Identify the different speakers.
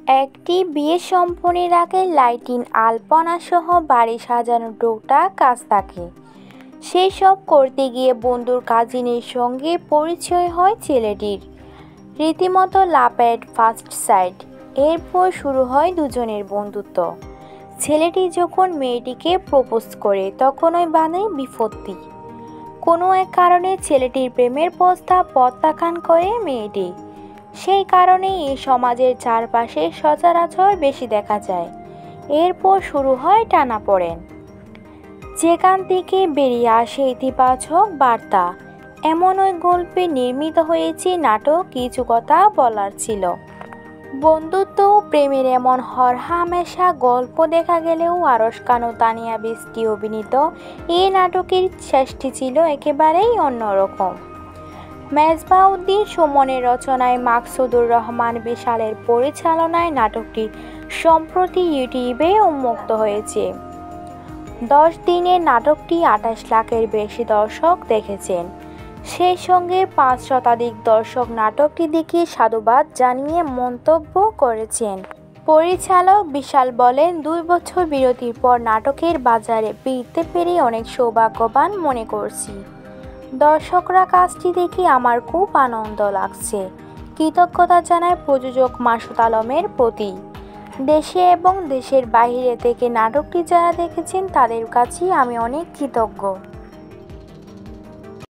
Speaker 1: একটি বিয়ে সম্পন্নের আগে লাইটিং, আলপনা সহ বাড়ি সাজানোর টুকটাক কাজ থাকে। সেই সব করতে গিয়ে বন্ধুর কাজিনের সঙ্গে পরিচয় হয় ছেলেটির। রীতিমতো লাভ অ্যাট ফার্স্ট সাইট। এরপর শুরু হয় দুজনের বন্ধুত্ব। ছেলেটি যখন মেয়েটিকে প্রপোজ করে তখনই বাধে বিপত্তি। কোনো এক কারণে ছেলেটির প্রেমের প্রস্তাব প্রত্যাখ্যান করে মেয়েটি। সেই কারণেই এই সমাজের চারপাশে সচরাচর বেশি দেখা যায়। এরপর শুরু হয় টানাপোড়েন, যেখান থেকে বেরিয়ে আসে ইতিবাচক বার্তা। এমন ওই গল্পে নির্মিত হয়েছে নাটক কিছু কথা বলার ছিল। বন্ধুত্ব ও প্রেমের এমন হরহামেশা গল্প দেখা গেলেও আরশ খান ও তানিয়া বৃষ্টি অভিনীত এই নাটকের শেষটি ছিল একেবারেই অন্যরকম। মেজবাউদ্দিন সুমনের রচনায় মাকসুদুর রহমান বিশালের পরিচালনায় নাটকটি সম্প্রতি ইউটিউবে উন্মুক্ত হয়েছে। 10 দিনে নাটকটি 28 লাখের বেশি দর্শক দেখেছেন। সেই সঙ্গে 5 শতাধিক দর্শক নাটকটি দেখে সাধুবাদ জানিয়ে মন্তব্য করেছেন। পরিচালক বিশাল বলেন, 2 বছর বিরতির পর নাটকের বাজারে ফিরতে পেরে অনেক সৌভাগ্যবান মনে করছি। দর্শকরা কাজটি দেখে আমার খুব আনন্দ লাগছে। কৃতজ্ঞতা জানায় প্রযোজক মাসুদ আলমের প্রতি। দেশে এবং দেশের বাইরে থেকে নাটকটি যারা দেখেছেন তাদের কাছেই আমি অনেক কৃতজ্ঞ।